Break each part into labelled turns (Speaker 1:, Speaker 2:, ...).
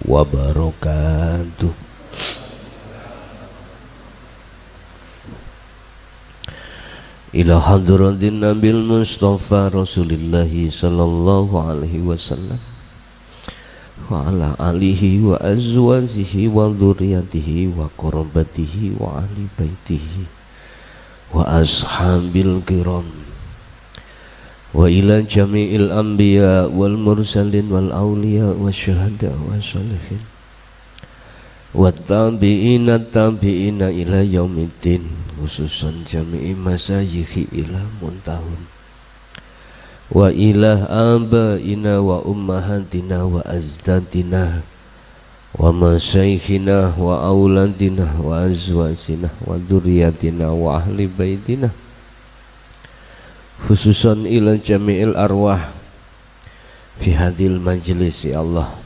Speaker 1: wabarakatuh. Ila hadratin Nabil Mustafa Rasulillahi sallallahu alaihi wasallam wa ala alihi wa azwajihi wa dzurriyyatihi wa qurabatihi wa ahli baitihi wa ashabil kiram wa ila jami'il anbiya wal mursalin wal awliya wa syuhada wa sholihin wa tabi'ina ila yaumiddin, khususan jami'i masayikhi ila muntahun wa ila abaina wa ummahatina wa azdadina wa masyayikhina wa auladina wa azwajina wa dzurriyyatina wa ahli baitina, khususan ila jami'il arwah fi hadil majlis. Ya Allah,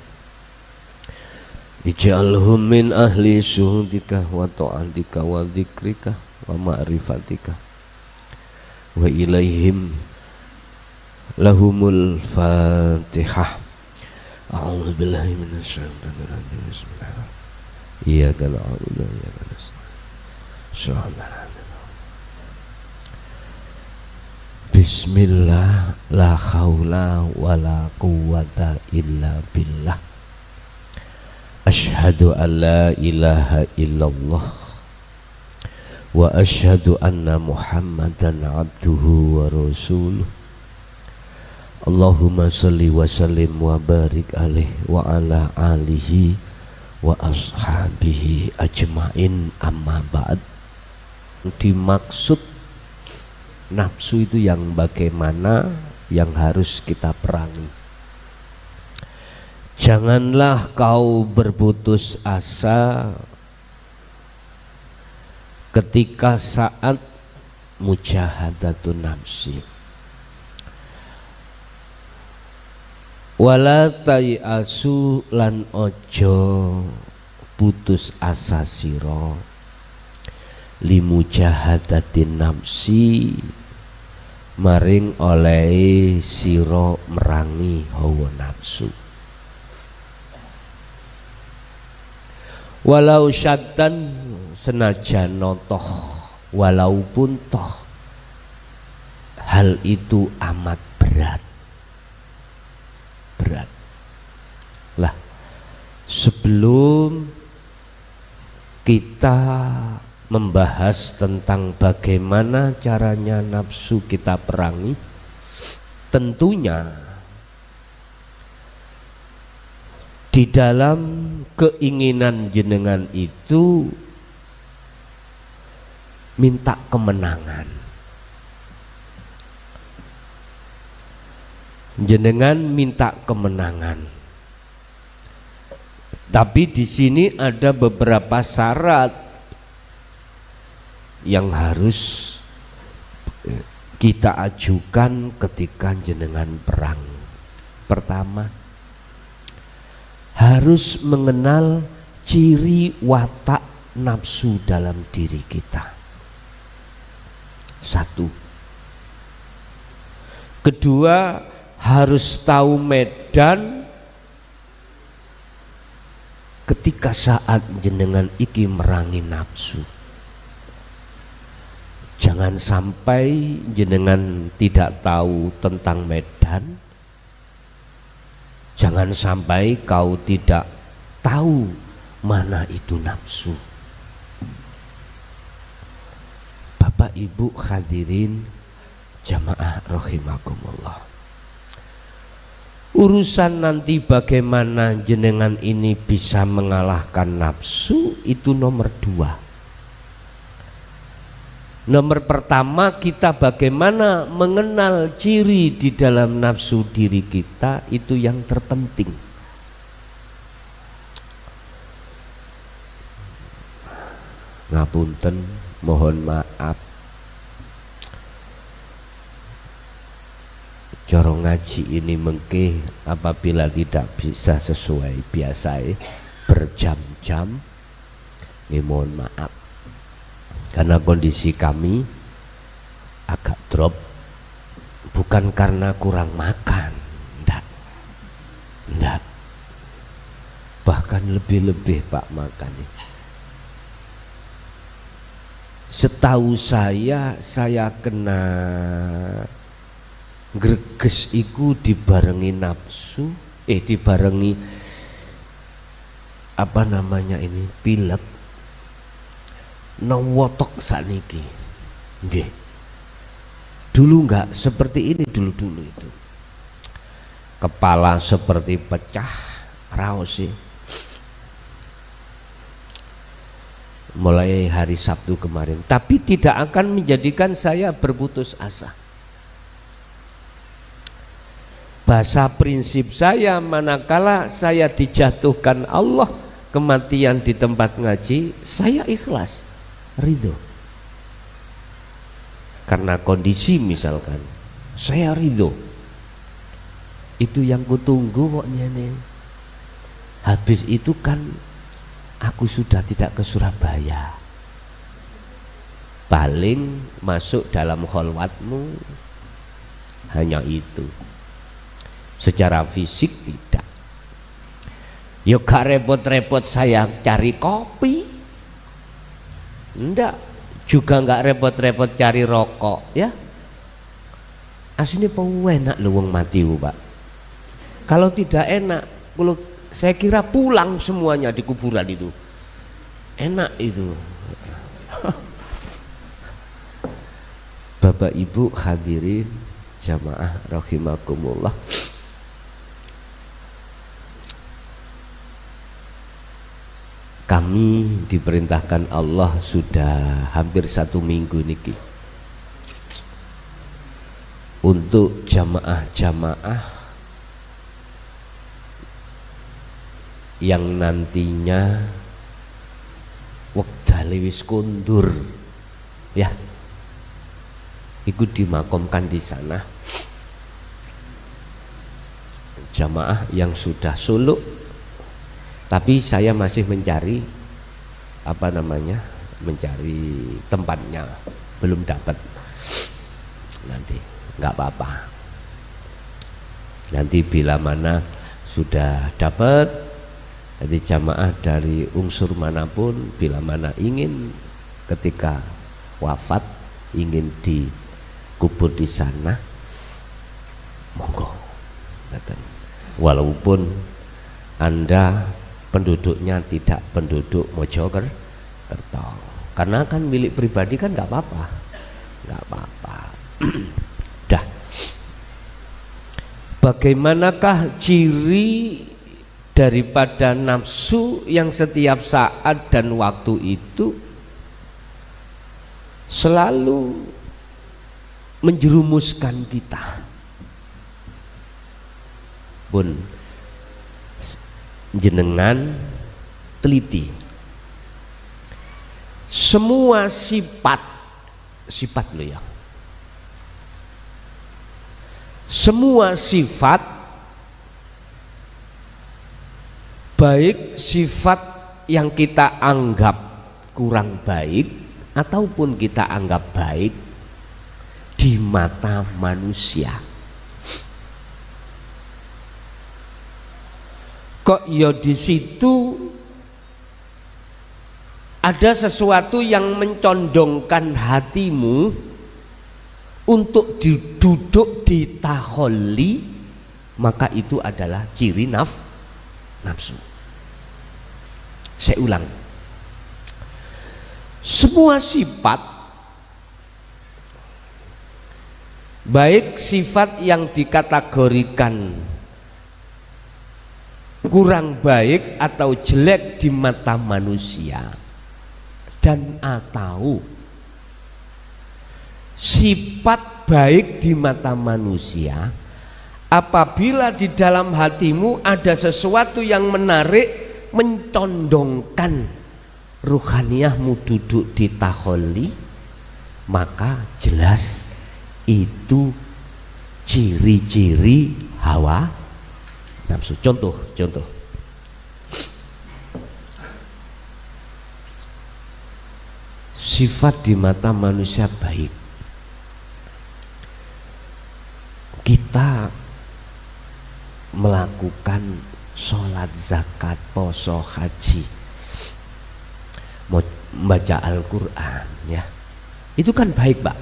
Speaker 1: ij'alhum min ahli syuhudika wa ta'atika wa dzikrika wa ma'rifatika wa ilaihim lahumul fatihah. A'udzu billahi minasy syaithanir rajim. Bismillahirrahmanirrahim. Iyyaka na'budu wa iyyaka nasta'in. Bismillah, la haula wa la quwwata illa billah. Asyhadu an la ilaha illallah wa asyhadu anna Muhammadan abduhu wa rasuluh. Allahumma salli wa sallim wa barik alaih wa ala alihi wa ashabihi ajmain, amma ba'd. Dimaksud nafsu itu yang bagaimana, yang harus kita perangi. Janganlah kau berputus asa ketika saat mujahadatun nafsi. Wala tayasu lan ojo putus asa sira limujahadatin nafsi maring oleh sira merangi hawa nafsu. Walau syaddan, senajan toh, walaupun toh hal itu amat berat lah. Sebelum kita membahas tentang bagaimana caranya nafsu kita perangi, tentunya di dalam keinginan jenengan itu minta kemenangan. Jenengan minta kemenangan. Tapi di sini ada beberapa syarat yang harus kita ajukan ketika jenengan perang. Pertama, harus mengenal ciri watak nafsu dalam diri kita. Satu. Kedua, harus tahu medan ketika saat jenengan iki merangi nafsu. Jangan sampai jenengan tidak tahu tentang medan. Jangan sampai kau tidak tahu mana itu nafsu. Bapak Ibu hadirin jamaah rahimakumullah. Urusan nanti bagaimana jenengan ini bisa mengalahkan nafsu itu nomor dua. Nomor pertama, kita bagaimana mengenal ciri di dalam nafsu diri kita, itu yang terpenting. Ngapunten, mohon maaf, cara ngaji ini mengke apabila tidak bisa sesuai biasa berjam-jam, mohon maaf karena kondisi kami agak drop, bukan karena kurang makan, enggak, bahkan lebih-lebih Pak makanya. Setahu saya kena greges iku dibarengi nafsu, dibarengi apa namanya ini, pilek, nawotok saniki. Nggih. Dulu enggak seperti ini dulu itu. Kepala seperti pecah, raos sih. Mulai hari Sabtu kemarin, tapi tidak akan menjadikan saya berputus asa. Bahasa prinsip saya, manakala saya dijatuhkan Allah kematian di tempat ngaji, saya ikhlas, ridho. Karena kondisi misalkan, saya ridho. Itu yang kutunggu kok nih. Habis itu kan aku sudah tidak ke Surabaya. Paling masuk dalam kholwatmu hanya itu. Secara fisik tidak. Yo gak repot-repot saya cari kopi. Enggak. Juga enggak repot-repot cari rokok ya. Aslinya enak lu wong mati Pak. Kalau tidak enak, kalau saya kira pulang semuanya di kuburan itu. Enak itu. Bapak Ibu hadirin jamaah rahimakumullah. Kami diperintahkan Allah sudah hampir 1 minggu niki untuk jamaah-jamaah yang nantinya wektale wis kundur ya, ikut dimakamkan di sana. Jamaah yang sudah suluk, tapi saya masih mencari apa namanya, mencari tempatnya, belum dapat. Nanti nggak apa-apa, nanti bila mana sudah dapat. Jadi jamaah dari unsur manapun, bila mana ingin ketika wafat ingin dikubur di sana, monggo. Walaupun Anda penduduknya tidak penduduk Mojokerto, karena kan milik pribadi kan nggak apa-apa, nggak apa-apa. Dah. Bagaimanakah ciri daripada nafsu yang setiap saat dan waktu itu selalu menjerumuskan kita? Pun jenengan teliti semua sifat lo ya, semua sifat, baik sifat yang kita anggap kurang baik ataupun kita anggap baik di mata manusia, kok ya di situ ada sesuatu yang mencondongkan hatimu untuk duduk di taholli, maka itu adalah ciri nafsu. Saya ulang, semua sifat, baik sifat yang dikategorikan kurang baik atau jelek di mata manusia, dan atau sifat baik di mata manusia, apabila di dalam hatimu ada sesuatu yang menarik, mencondongkan ruhaniyahmu duduk di taholli, maka jelas itu ciri-ciri hawa nafsu. Contoh sifat di mata manusia baik, kita melakukan sholat, zakat, poso, haji, mau membaca Al-Quran, ya, itu kan baik, Pak.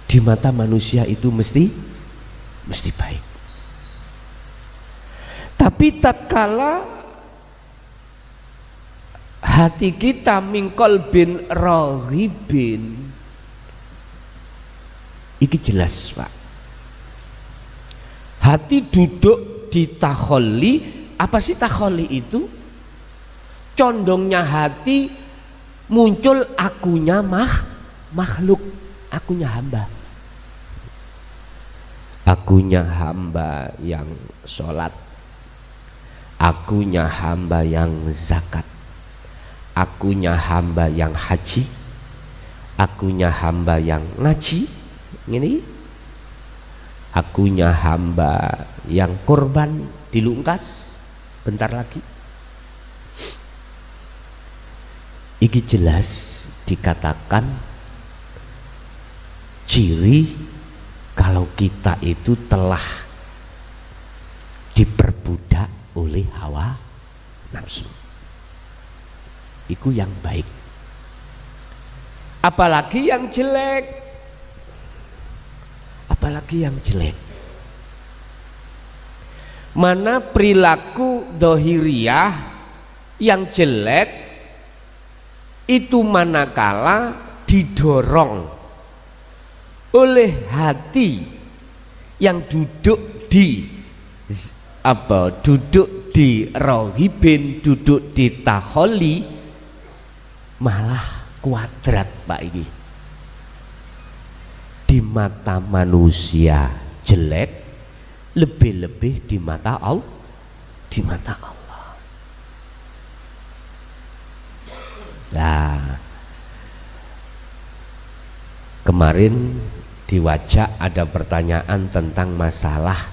Speaker 1: Di mata manusia itu mesti baik. Tapi tatkala hati kita mingkol bin rohibin, iki jelas, Pak. Hati duduk di takholi. Apa sih takholi itu? Condongnya hati muncul akunya makhluk, akunya hamba. Akunya hamba yang sholat, akunya hamba yang zakat, akunya hamba yang haji, akunya hamba yang ngaji, ini akunya hamba yang korban dilungkas bentar lagi. Iki jelas dikatakan ciri kalau kita itu telah diperbudak oleh hawa nafsu. Itu yang baik. Apalagi yang jelek. Apalagi yang jelek. Mana perilaku dohiriyah yang jelek itu manakala didorong oleh hati yang duduk di duduk di rohibin, duduk di taholi, malah kuadrat, Pak. Ini di mata manusia jelek, lebih-lebih di mata Allah, di mata Allah. Nah, kemarin di Wajak ada pertanyaan tentang masalah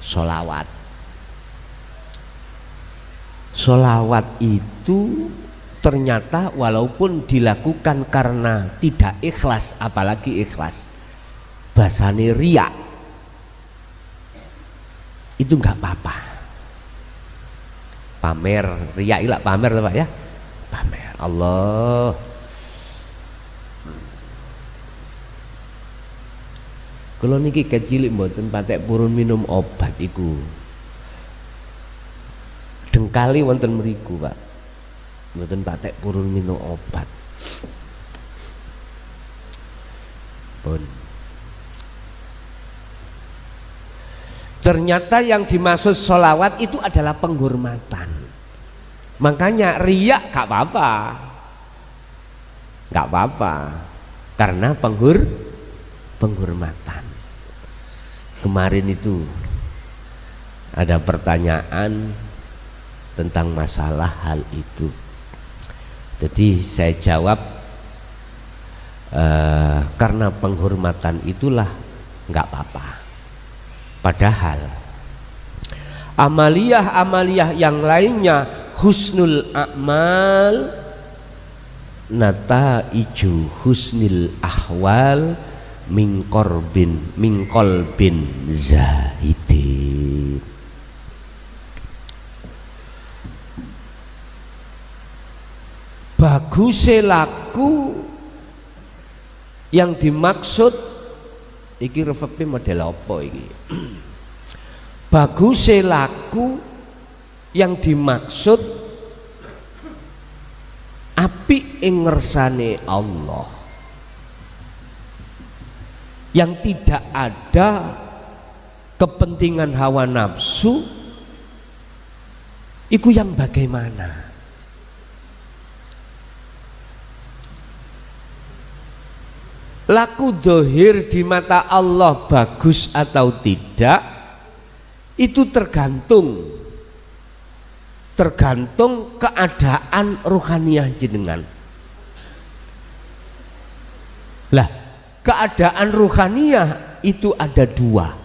Speaker 1: sholawat. Sholawat itu ternyata walaupun dilakukan karena tidak ikhlas, apalagi ikhlas, bahasane riya, itu nggak apa-apa. Pamer, riya ilah pamer, Pak, ya, pamer. Allah. Kalau niki kecilik mboten patek purun minum obat iku. Dengkali wonten mriku, Pak. Mboten patek purun minum obat. Pun. Ternyata yang dimaksud sholawat itu adalah penghormatan. Makanya riya gak apa-apa. Gak apa-apa. Karena penghormatan. Kemarin itu ada pertanyaan tentang masalah hal itu. Jadi saya jawab karena penghormatan itulah nggak apa-apa. Padahal amaliyah yang lainnya husnul a'mal nataiju husnil ahwal mingkol bin zahidin. Bagusnya laku yang dimaksud iki refleksi model apa iki? Bagusnya laku yang dimaksud apik ing ngersane Allah, yang tidak ada kepentingan hawa nafsu, itu yang bagaimana? Laku dohir di mata Allah bagus atau tidak, itu tergantung keadaan ruhaniyah jenengan. Lah, keadaan ruhaniyah itu ada dua.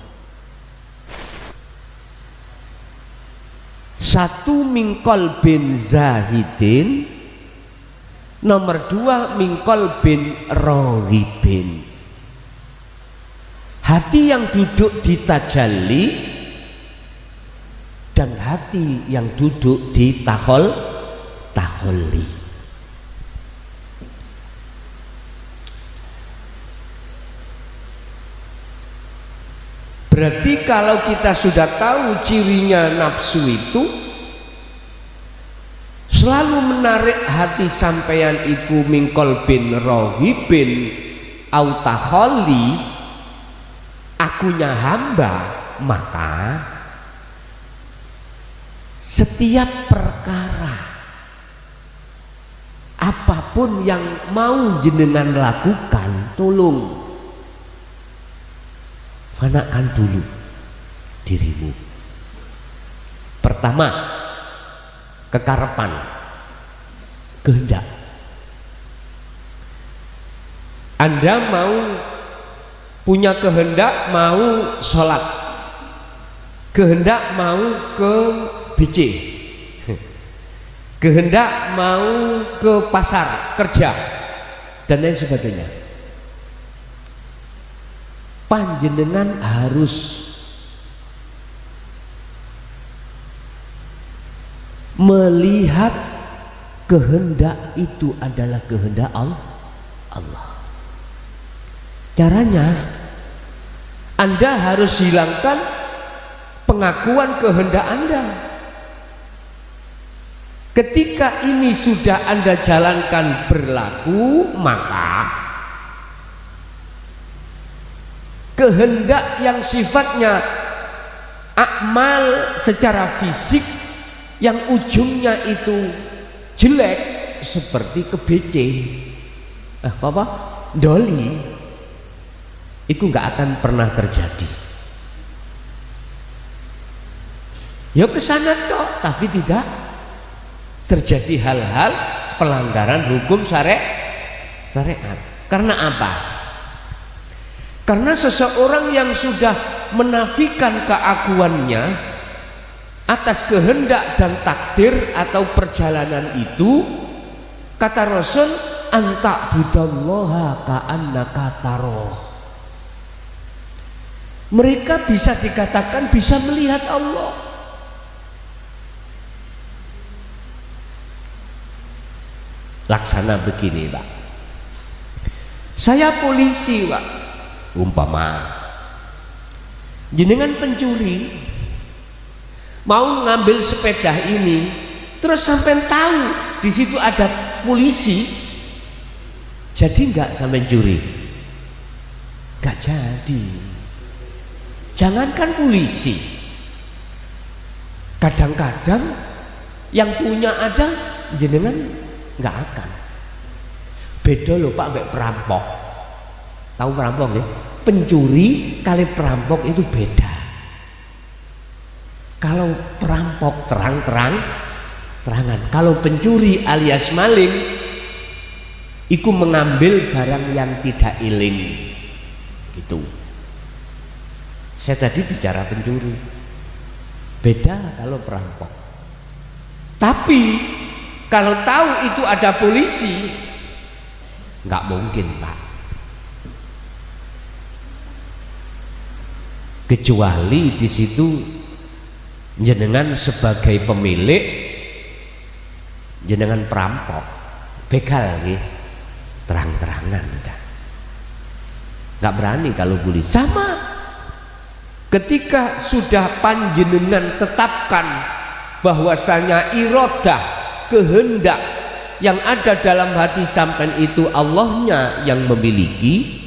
Speaker 1: Satu mingkol bin zahidin, nomor dua mingkol bin rohibin. Hati yang duduk di tajalli dan hati yang duduk di taholli. Berarti kalau kita sudah tahu cirinya nafsu itu selalu menarik hati sampeyan iku mingkol bin rohibin autaholi, akunya hamba, maka setiap perkara apapun yang mau jenengan lakukan, tolong fanakan dulu dirimu. Pertama, kekarepan, kehendak. Anda mau punya kehendak mau sholat, kehendak mau ke BC, kehendak mau ke pasar kerja dan lain sebagainya. Panjenengan harus melihat kehendak itu adalah kehendak Allah. Caranya Anda harus hilangkan pengakuan kehendak Anda. Ketika ini sudah Anda jalankan berlaku, maka kehendak yang sifatnya akmal secara fisik yang ujungnya itu jelek seperti ke BC doli, itu nggak akan pernah terjadi. Ya kesana toh, tapi tidak terjadi hal-hal pelanggaran hukum syariat. Karena apa? Karena seseorang yang sudah menafikan keakuannya atas kehendak dan takdir atau perjalanan itu, kata Rasul, anta budallaha ka'annaka taroh. Mereka bisa dikatakan bisa melihat Allah. Laksana begini, Pak. Saya polisi, Pak. Umpama jenengan pencuri mau ngambil sepeda ini, terus sampai tahu di situ ada polisi, jadi nggak sampai curi? Nggak jadi. Jangankan polisi, kadang-kadang yang punya ada jenengan nggak akan. Beda loh Pak, ambek perampok. Tahu perampok ya? Pencuri kali perampok itu beda. Kalau perampok terang-terangan, kalau pencuri alias maling iku mengambil barang yang tidak iling gitu. Saya tadi bicara pencuri, beda kalau perampok. Tapi kalau tahu itu ada polisi, nggak mungkin Pak. Kecuali di situ jenengan sebagai pemilik, jenengan perampok, begal gitu, terang-terangan udah. Nggak berani kalau polisi. Sama ketika sudah panjenengan tetapkan bahwasanya iradah, kehendak yang ada dalam hati sampean itu Allahnya yang memiliki,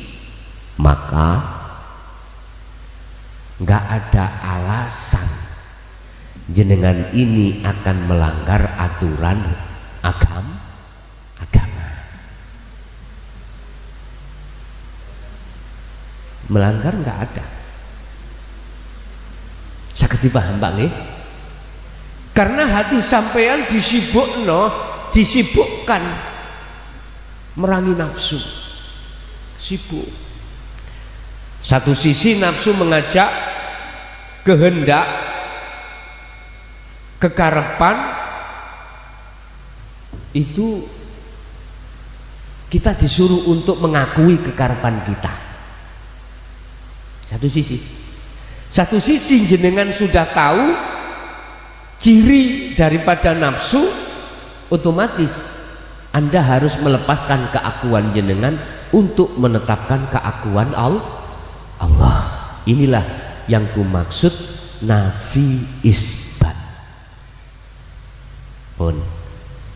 Speaker 1: maka nggak ada alasan jenengan ini akan melanggar aturan agama. Melanggar nggak ada. Sakit dipaham Pak nggih? Karena hati sampean disibukkan merangi nafsu, sibuk. Satu sisi nafsu mengajak kehendak, kekarepan, itu kita disuruh untuk mengakui kekarepan kita. Satu sisi jenengan sudah tahu ciri daripada nafsu, otomatis Anda harus melepaskan keakuan jenengan untuk menetapkan keakuan Allah. Inilah yang kumaksud nafi isbat. Pun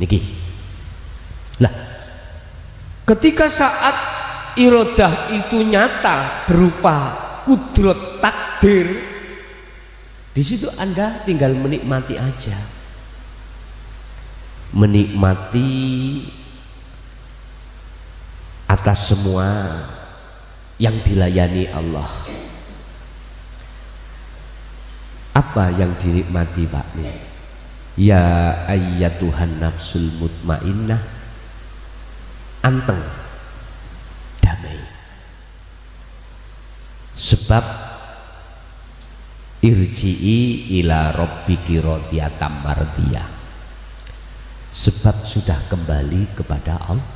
Speaker 1: niki. Lah, ketika saat iradah itu nyata berupa kudrat takdir, di situ Anda tinggal menikmati aja. Menikmati atas semua yang dilayani Allah. Apa yang dinikmati Pak nih? Ya ayyatuhan nafsul mutmainnah, anteng, damai. Sebab irji'i ila rabbiki radiyatan mardiyah. Sebab sudah kembali kepada Allah.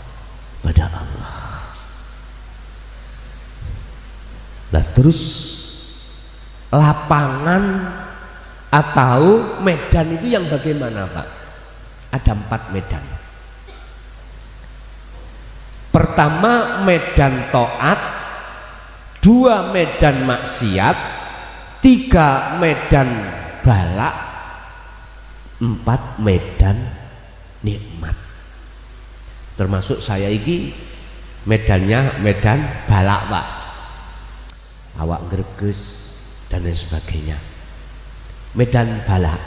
Speaker 1: Nah, terus lapangan atau medan itu yang bagaimana Pak? Ada 4 medan. Pertama medan taat, 2 medan maksiat, 3 medan balak, 4 medan nikmat. Termasuk saya ini medannya medan balak Pak, awak greges dan lain sebagainya, medan balak.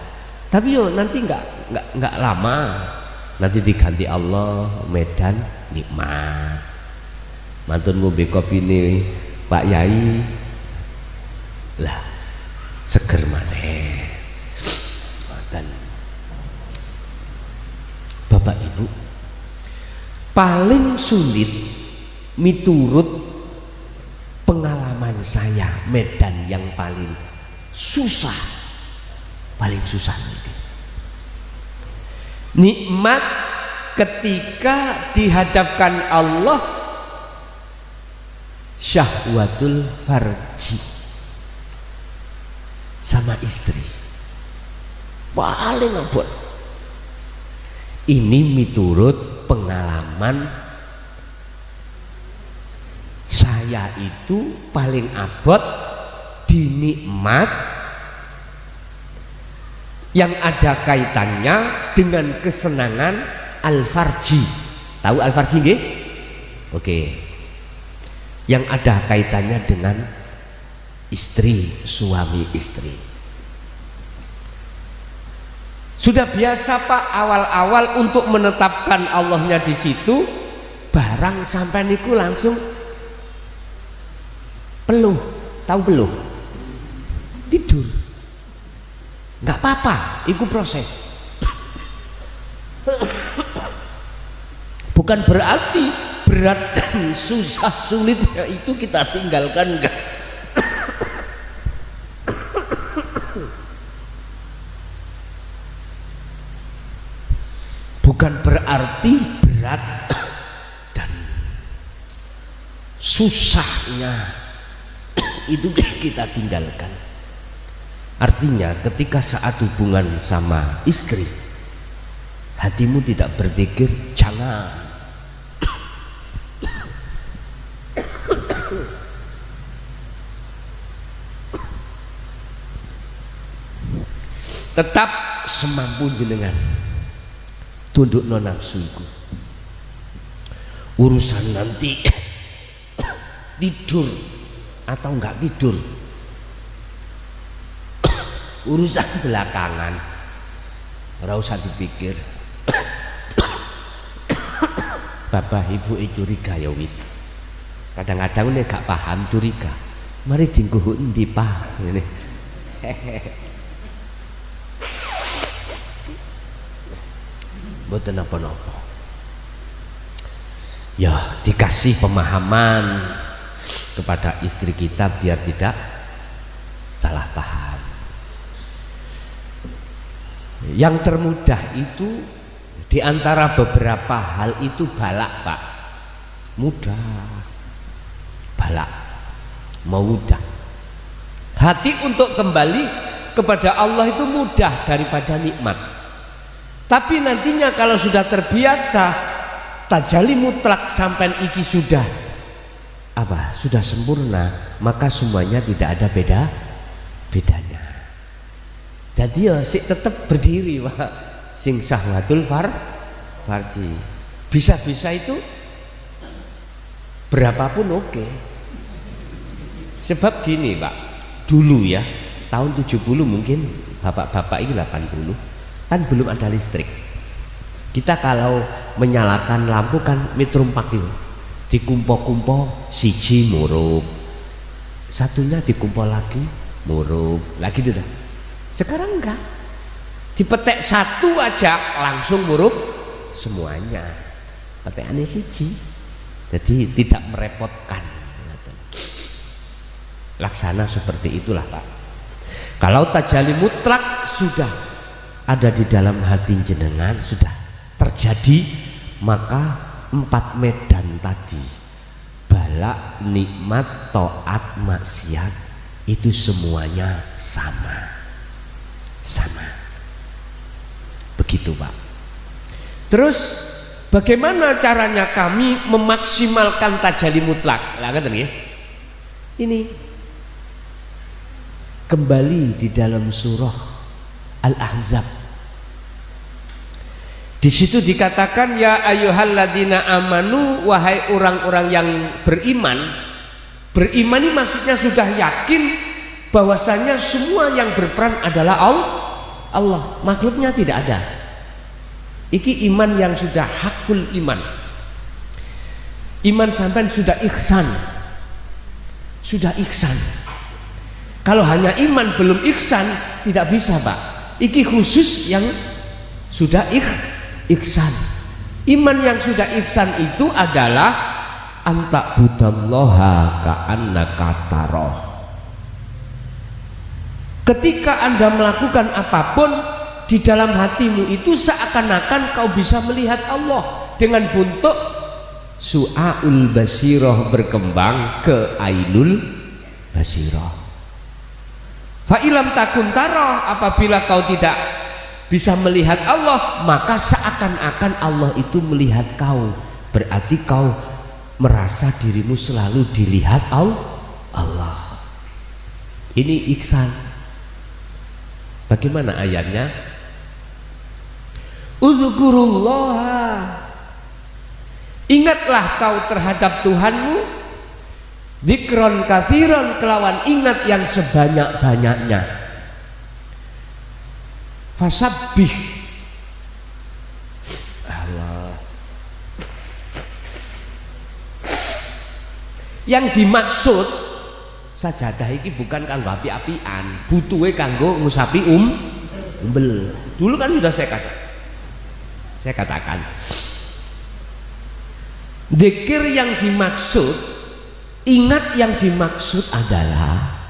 Speaker 1: Tapi yo nanti nggak lama nanti diganti Allah medan nikmat. Mantun ngombe kopi ini Pak Yai lah seger maneh. Dan Bapak Ibu, paling sulit miturut pengalaman saya, medan yang paling susah itu nikmat ketika dihadapkan Allah, syahwatul farji sama istri paling abot. Ini miturut pengalaman saya, itu paling abot di nikmat yang ada kaitannya dengan kesenangan al-farji. Tahu al-farji nggih? Oke. Yang ada kaitannya dengan istri, suami istri. Sudah biasa Pak awal-awal untuk menetapkan Allahnya di situ, barang sampai niku langsung peluh. Tahu peluh? Tidur. Nggak apa-apa, itu proses. Bukan berarti berat dan susah sulitnya itu kita tinggalkan, enggak. Bukan berarti berat dan susahnya itu kita tinggalkan. Artinya ketika saat hubungan sama istri, hatimu tidak berpikir jangan, tetap semampu jenengan tunduk non nafsu iku. Urusan nanti tidur atau enggak tidur, urusan belakangan, ora usah dipikir. Bapak ibu curiga ya wis. Kadang-kadang nek gak paham curiga, mari dingguh endi Pak ngene. Mboten napa-napa. Ya, dikasih pemahaman kepada istri kita biar tidak salah paham. Yang termudah itu di antara beberapa hal itu balak Pak, mudah. Balak mau mudah. Hati untuk kembali kepada Allah itu mudah daripada nikmat. Tapi nantinya kalau sudah terbiasa tajalli mutlak sampai iki sudah apa? Sudah sempurna, maka semuanya tidak ada bedanya. Jadi ya sik tetap berdiri Pak. Sing syahwatul farji. Bisa-bisa itu berapapun oke. Sebab gini Pak, dulu ya tahun 70 mungkin bapak-bapak ini 80 kan belum ada listrik. Kita kalau menyalakan lampu kan mitrumpak itu dikumpo-kumpo siji murup, satunya dikumpul lagi murup lagi itu dah. Sekarang enggak, dipetek satu aja langsung murup semuanya, petekannya siji, jadi tidak merepotkan. Laksana seperti itulah Pak. Kalau tajalli mutlak sudah ada di dalam hati jenengan, sudah terjadi, maka 4 medan tadi, bala, nikmat, taat, maksiat, itu semuanya sama begitu Pak. Terus bagaimana caranya kami memaksimalkan tajalli mutlak? Lah ngeten nggih. Ini kembali di dalam surah Al-Ahzab. Di situ dikatakan ya ayyuhalladzina amanu, wahai orang-orang yang beriman. Beriman ini maksudnya sudah yakin bahwasanya semua yang berperan adalah Allah, makhluknya tidak ada. Iki iman yang sudah hakul iman. Iman sampai sudah ihsan. Sudah ihsan. Kalau hanya iman belum ihsan tidak bisa Pak. Iki khusus yang sudah ihsan. Iman yang sudah ihsan itu adalah anta budallaha ka'annaka tarah. Ketika Anda melakukan apapun di dalam hatimu itu seakan-akan kau bisa melihat Allah dengan bentuk su'aul basirah berkembang ke ainul basirah. Fa'ilam takun taro, apabila kau tidak bisa melihat Allah, maka seakan-akan Allah itu melihat kau. Berarti kau merasa dirimu selalu dilihat Allah. Ini ihsan. Bagaimana ayatnya? Udzkurullaha, ingatlah kau terhadap Tuhanmu, dzikron katsiron, kelawan ingat yang sebanyak-banyaknya. Fasabbih, Allah. Yang dimaksud sajadah iki bukan kanggo api-apian, butuhe kanggo ngusapi umbel. Dulu kan sudah saya katakan dzikir yang dimaksud, ingat yang dimaksud adalah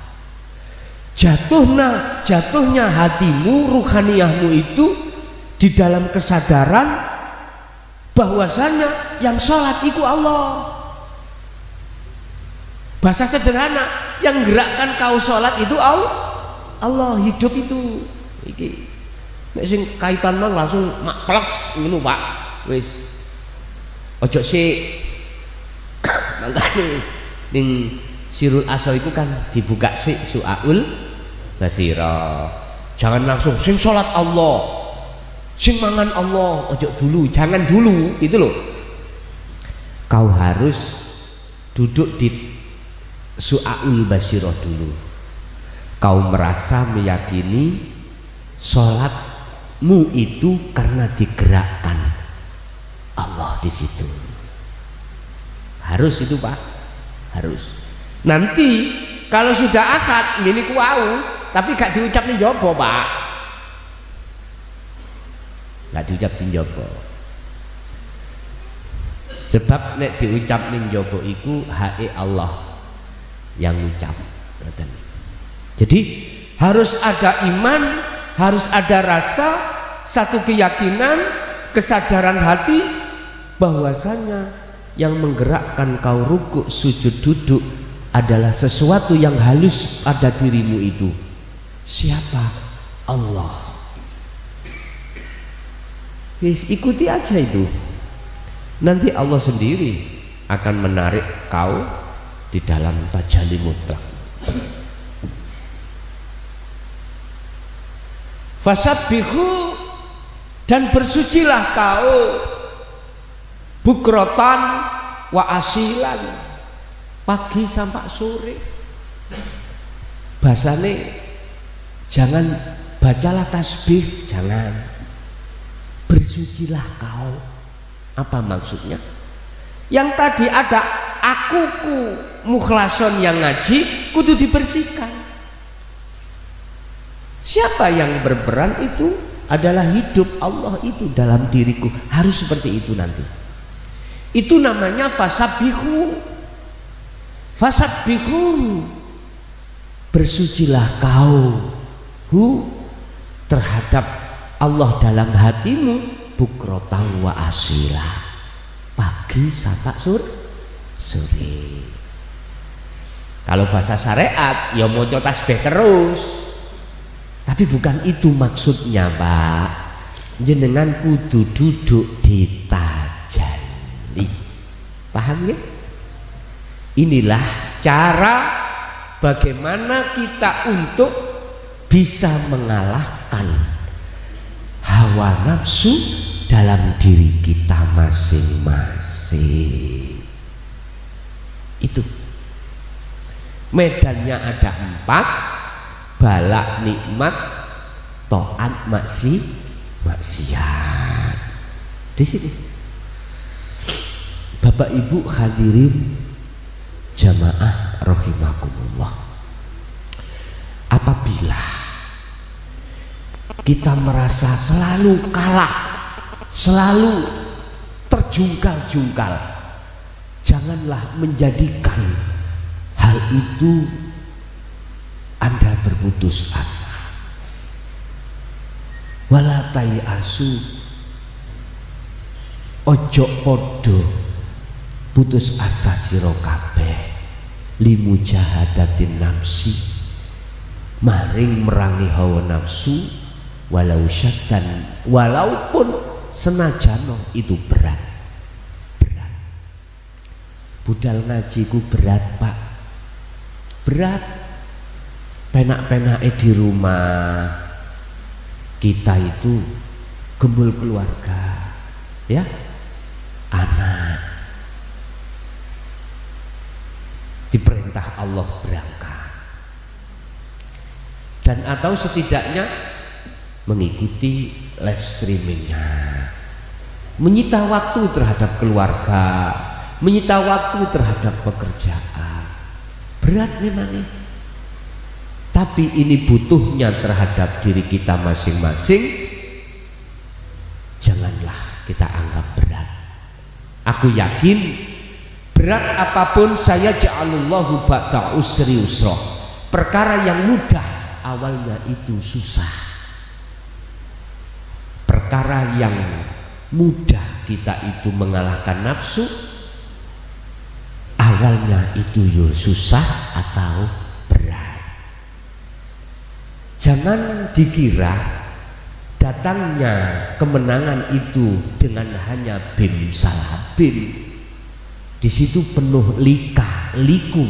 Speaker 1: jatuhnya hatimu, ruhaniyahmu itu di dalam kesadaran bahwasanya yang sholat itu Allah. Bahasa sederhana, yang gerakkan kau sholat itu Allah. Hidup itu iki nek sing kaitan mang langsung mak plus ngono Pak. Wis ojo sik mangkane ning sirul asal itu kan dibuka sik su'aul basirah. Jangan langsung sing sholat Allah, sing mangan Allah, ojo dulu, jangan dulu itu loh. Kau harus duduk di su'aul basirah dulu. Kau merasa meyakini sholatmu itu karena digerakkan Allah di situ. Harus itu Pak, harus. Nanti kalau sudah akad ini kuau, tapi gak diucap nih jopo Pak, gak diucap nih jopo. Sebab nek diucap nih jopo iku hae Allah yang ucap. Jadi harus ada iman, harus ada rasa, satu keyakinan, kesadaran hati bahwasanya yang menggerakkan kau rukuk, sujud, duduk adalah sesuatu yang halus pada dirimu itu. Siapa? Allah. Yes, ikuti aja itu. Nanti Allah sendiri akan menarik kau di dalam tajalli mutlak. Fasabbihu, dan bersucilah kau bukrotan wa asilan, pagi sampai sore. Bahasane jangan bacalah tasbih, jangan, bersucilah kau. Apa maksudnya? Yang tadi ada akuku mukhlason yang ngaji kudu dibersihkan. Siapa yang berperan itu adalah hidup Allah itu dalam diriku, harus seperti itu nanti. Itu namanya fasabbihu. Fasabbihu, bersucilah kau terhadap Allah dalam hatimu, bukrotan wa asila, pagi sampai sore. Kalau bahasa syariat ya mau tasbih terus, tapi bukan itu maksudnya, Pak. Jenengan kudu duduk di tajalli, paham ya? Inilah cara bagaimana kita untuk bisa mengalahkan hawa nafsu dalam diri kita masing-masing. Itu medannya ada 4: balak, nikmat, taat, maksiat. Di sini Bapak Ibu hadirin jamaah rahimakumullah, apabila kita merasa selalu kalah, selalu terjungkal-jungkal, janganlah menjadikan hal itu Anda berputus asa. Wala tayasu, ojo podo putus asa sira kabeh limujahadatin nafsi, maring merangi hawa nafsu, walau syaddan, walaupun senajano itu berat. Budal ngajiku berat, Pak, berat. Penak-penake di rumah kita itu gembul keluarga, ya, anak, diperintah Allah berangkat, dan atau setidaknya mengikuti live streamingnya, menyita waktu terhadap keluarga, menyita waktu terhadap pekerjaan. Berat memang, tapi ini butuhnya terhadap diri kita masing-masing. Janganlah kita anggap berat. Aku yakin berat apapun, saya ja'alullahu ba'da usri usra, perkara yang mudah awalnya itu susah. Perkara yang mudah kita itu mengalahkan nafsu, awalnya itu yo susah atau berat. Jangan dikira datangnya kemenangan itu dengan hanya bim salah bim. Di situ penuh liku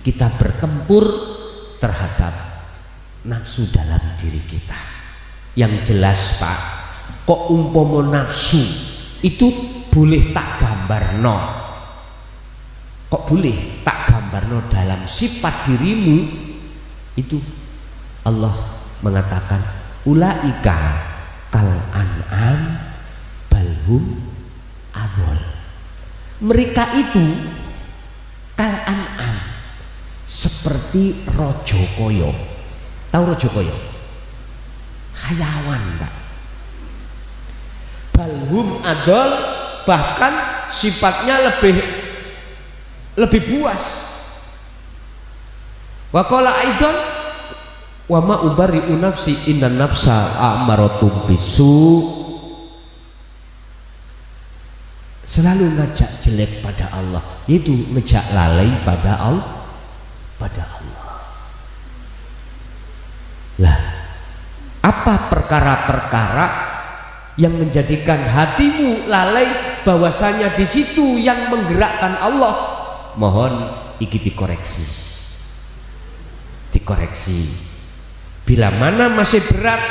Speaker 1: kita bertempur terhadap nafsu dalam diri kita. Yang jelas, Pak, kok umpomo nafsu itu boleh tak gambarno, kok boleh tak gambarno dalam sifat dirimu itu. Allah mengatakan ulaika kal an'am balhum adol, mereka itu kal an'am, seperti rojo koyo. Tahu rojo koyo? Hayawan, Pak. Balhum adol, bahkan sifatnya lebih buas. Wa qala aidan wa ma ubari'u nafsi innan nafsa a'maratum bisu. Selalu ngajak jelek pada Allah, itu ngejak lalai pada Allah. Lah, apa perkara-perkara yang menjadikan hatimu lalai bahwasanya di situ yang menggerakkan Allah, mohon iki dikoreksi. Bila mana masih berat,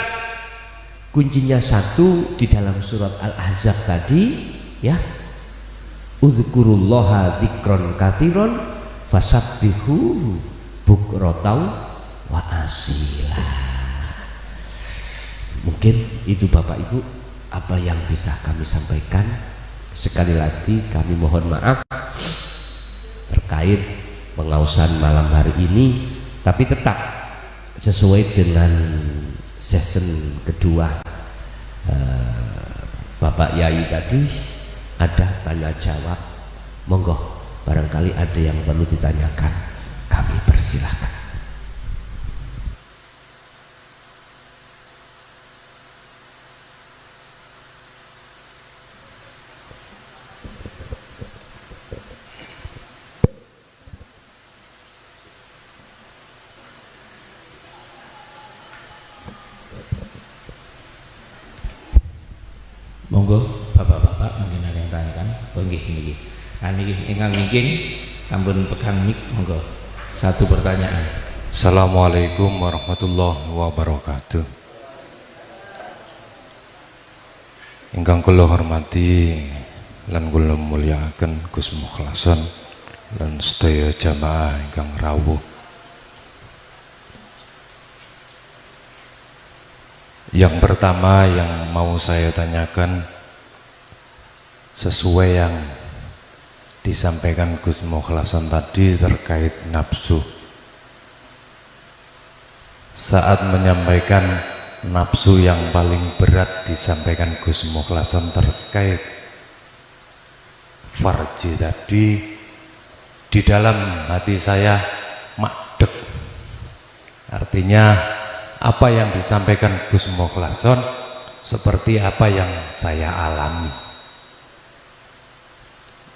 Speaker 1: kuncinya satu di dalam surat Al-Ahzab tadi, ya, udzkurullaha dzikron katsiron fasabbihu bukratan wa asila. Mungkin itu Bapak Ibu apa yang bisa kami sampaikan. Sekali lagi kami mohon maaf terkait pengausan malam hari ini, tapi tetap sesuai dengan season kedua Bapak Yai tadi ada tanya jawab. Monggo, barangkali ada yang perlu ditanyakan, kami persilahkan.
Speaker 2: Monggo bapak-bapak mungkin ada yang tanyakan. Oh nggih nggih. Niki ingkang wingking sampun pegang mic, monggo. Satu pertanyaan.
Speaker 3: Assalamualaikum warahmatullahi wabarakatuh. Ingkang kula hormati lan kula mulyakaken Gus Mukhlason lan sedaya jamaah ingkang rawuh. Yang pertama yang mau saya tanyakan sesuai yang disampaikan Gus Mukhlason tadi terkait nafsu. Saat menyampaikan nafsu yang paling berat disampaikan Gus Mukhlason terkait farji tadi, di dalam hati saya makdek. Artinya apa yang disampaikan Gus Mukhlason seperti apa yang saya alami.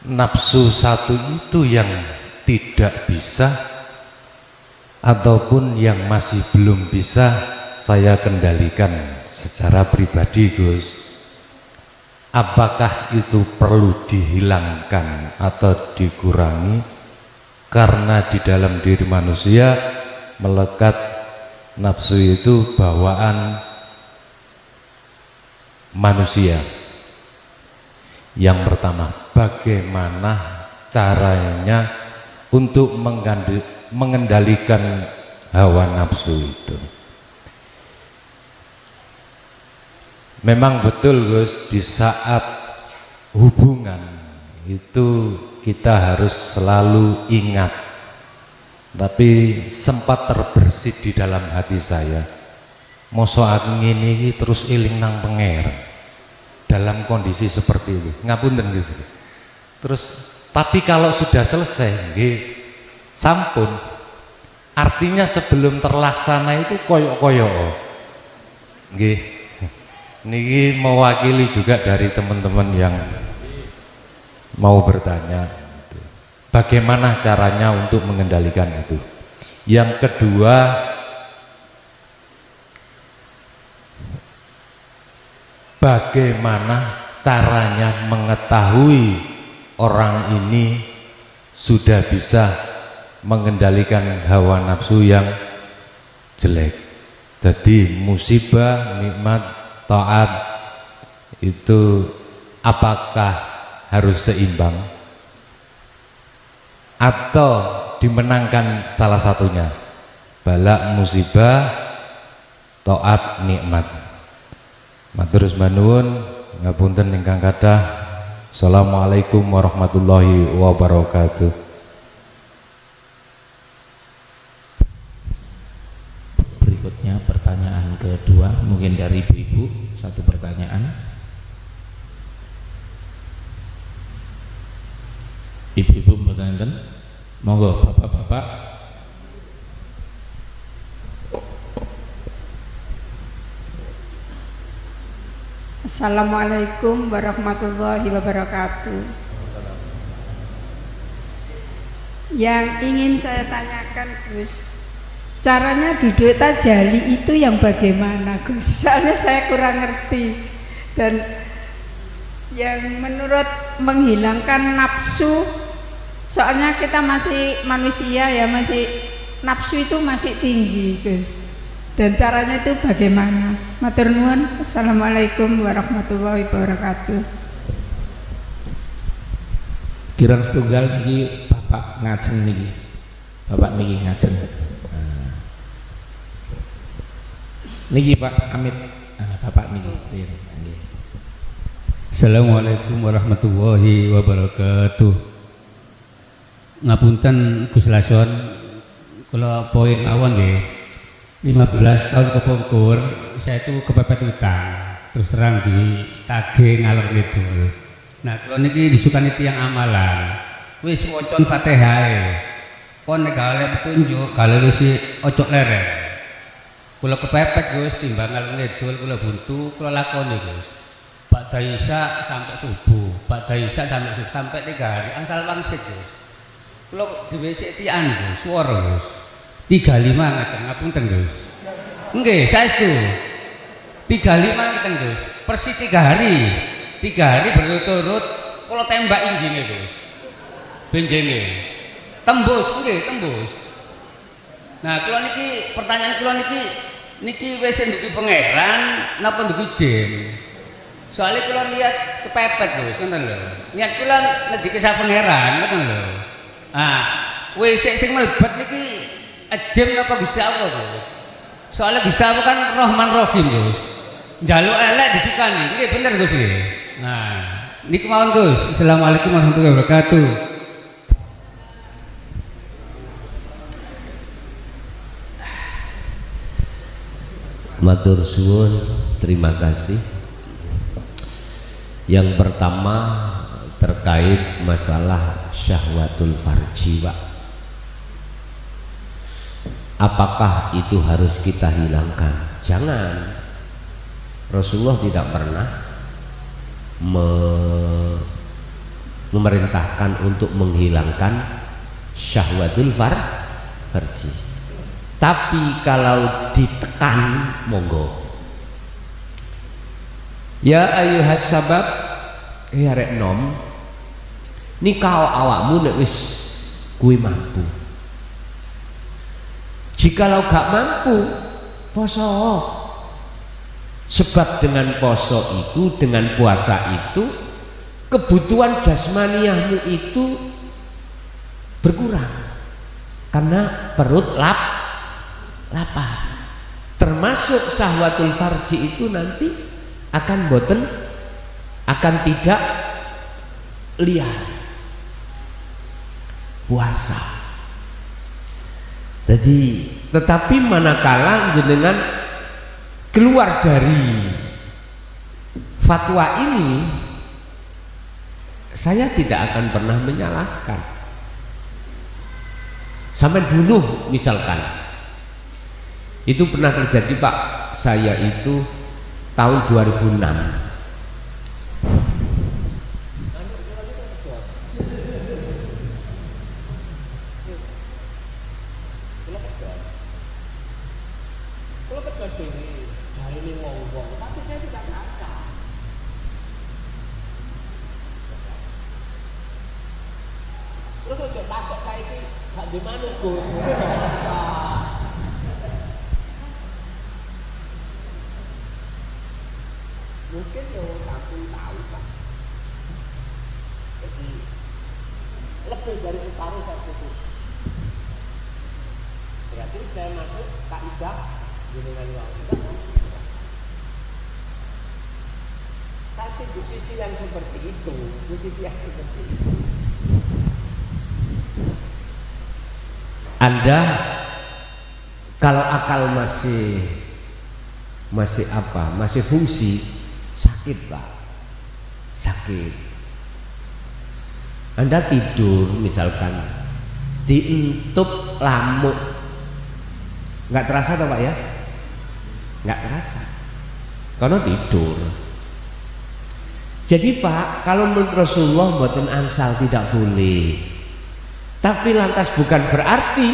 Speaker 3: Nafsu satu itu yang tidak bisa ataupun yang masih belum bisa saya kendalikan secara pribadi, Gus. Apakah itu perlu dihilangkan atau dikurangi? Karena di dalam diri manusia melekat nafsu itu bawaan manusia. Yang pertama, bagaimana caranya untuk mengendalikan hawa nafsu itu? Memang betul Gus, di saat hubungan itu kita harus selalu ingat. Tapi sempat terbersit di dalam hati saya, mosok aku ngene iki terus eling nang pangeran dalam kondisi seperti itu. Ngapunten Gus. Terus tapi kalau sudah selesai nggih sampun, artinya sebelum terlaksana itu koyok-koyok nggih. Niki mewakili juga dari teman-teman yang mau bertanya bagaimana caranya untuk mengendalikan itu. Yang kedua, bagaimana caranya mengetahui orang ini sudah bisa mengendalikan hawa nafsu yang jelek. Jadi musibah, nikmat, taat itu apakah harus seimbang atau dimenangkan salah satunya? Bala, musibah, taat, nikmat. Matur nuwun, ngapunten ingkang kathah. Assalamualaikum warahmatullahi wabarakatuh.
Speaker 2: Berikutnya pertanyaan kedua, mungkin dari ibu-ibu, satu pertanyaan. Ibu-ibu bertanya, monggo bapak-bapak.
Speaker 4: Assalamualaikum warahmatullahi wabarakatuh. Yang ingin saya tanyakan Gus, caranya duduk tajali itu yang bagaimana Gus? Soalnya saya kurang ngerti, dan yang menurut menghilangkan nafsu, soalnya kita masih manusia ya, masih nafsu itu masih tinggi Gus, dan caranya itu bagaimana? Matur nuwun. Assalamualaikum warahmatullahi wabarakatuh.
Speaker 2: Kirang setunggal niki Bapak ngajeng niki. Bapak niki ngajeng. Niki Pak Amit, Bapak niki. Nggih.
Speaker 5: Assalamualaikum warahmatullahi wabarakatuh. Ngapunten Gus Lason, kula poin awon nggih. 15 tahun kepungkur saya itu kepepet utang, terus terang ditagih ngalor ngidul. Nah, kalau niki disukani tiyang amalan, wis wocon Fatihah, kon nek gale petunjuk, gale wis ojo lereng. Kula kepepet Gus, timbang ngalor ngidul kula buntu, kula lakoni Gus. Ba'da isya sampai subuh, ba'da isya sampai subuh, sampai 3 hari, asal wangsit Gus. Kula dhewe sik tian Gus, swara Gus. 35 ngeten, ngapunten Gus. Nggih, saestu. 35 ngeten Gus, persis 3 hari. 3 hari berturut-turut kula tembak injine Gus. Benjenge. Tembus nggih, tembus. Nah, kula niki pertanyaan kula niki wis ndugi pangeran napa ndugi jin? Soalnya kula lihat kepepet Gus, ngoten lho. Niat kula ndugi kisah pangeran, ngoten lho. Ah, wis sing mlebet niki jin napa Gusti Allah Gus? Soalnya Gusti Allah kan Rahman Rahim Gus. Njaluk elek disukani. Nggih bener Gus nggih. Nah, niki mawon Gus. Assalamualaikum warahmatullahi wabarakatuh.
Speaker 1: Matur suwun, terima kasih. Yang pertama terkait masalah syahwatul farji, Pak. Apakah itu harus kita hilangkan? Jangan. Rasulullah tidak pernah memerintahkan untuk menghilangkan syahwatul farji. Tapi kalau ditekan, monggo. Ya ayuhas sabab, ya rek nom, nikah awakmu nek wis kuwi mampu. Jikalau gak mampu, poso. Sebab dengan poso itu, dengan puasa itu, kebutuhan jasmaniahmu itu berkurang karena perut lapar. Termasuk syahwatul farji itu nanti akan tidak liar puasa. Jadi, tetapi manakala jenengan keluar dari fatwa ini, saya tidak akan pernah menyalahkan. Sampai bunuh misalkan, itu pernah terjadi Pak. Saya itu tahun 2006. Mungkin yang kampung tahu Pak. Jadi lebih dari separuh saya putus. Berarti saya masuk kaidah dengan uang tidak kan? Tapi di sisi yang seperti itu, Anda kalau akal masih fungsi, sakit Pak, sakit. Anda tidur misalkan dientup lamuk, nggak terasa toh Pak ya? Nggak terasa, karena tidur. Jadi Pak, kalau menurut Rasulullah mboten angsal tidak boleh. Tapi lantas bukan berarti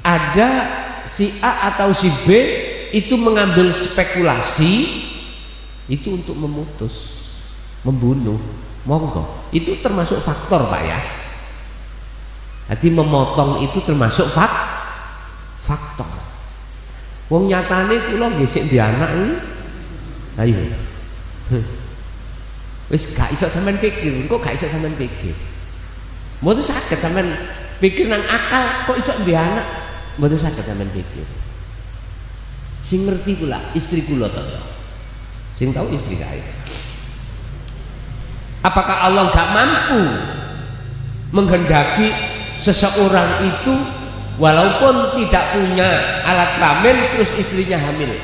Speaker 1: ada si A atau si B itu mengambil spekulasi itu untuk memutus, membunuh, monggo. Itu termasuk faktor Pak ya. Jadi memotong itu termasuk faktor. Wong nyatane kula nggih sik di anak iki. Ayo. Wis gak iso sampean pikir, kok gak iso sampean pikir. Mboten saged sampean pikir nang akal kok iso di anak, mboten saged sampean pikir. Sing ngerti kula istri kula to. Sing tahu istri saya. Apakah Allah gak mampu menghendaki seseorang itu walaupun tidak punya alat kelamin terus istrinya hamil?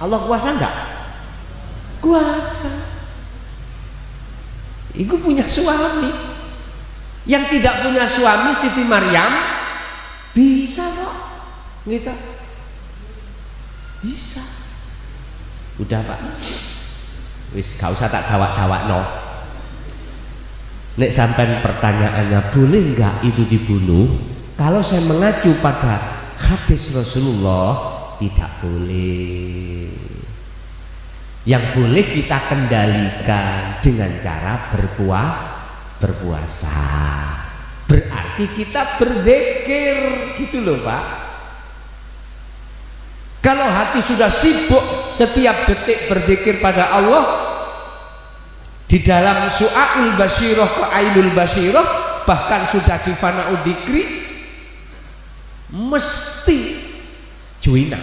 Speaker 1: Allah kuasa enggak? Kuasa. Iku punya suami. Yang tidak punya suami Siti Maryam bisa kok. Gitu. Bisa. Udah Pak. Wis gak usah tak dawak-dawak no. Nek sampai pertanyaannya boleh enggak itu dibunuh? Kalau saya mengacu pada hadis Rasulullah, tidak boleh. Yang boleh kita kendalikan dengan cara berpuasa. Berarti kita berzikir, gitu loh Pak. Kalau hati sudah sibuk setiap detik berzikir pada Allah, di dalam Su'aul Basyirah ke Ainul Basyirah, bahkan sudah di Fana'ud Dzikri, mesti juina,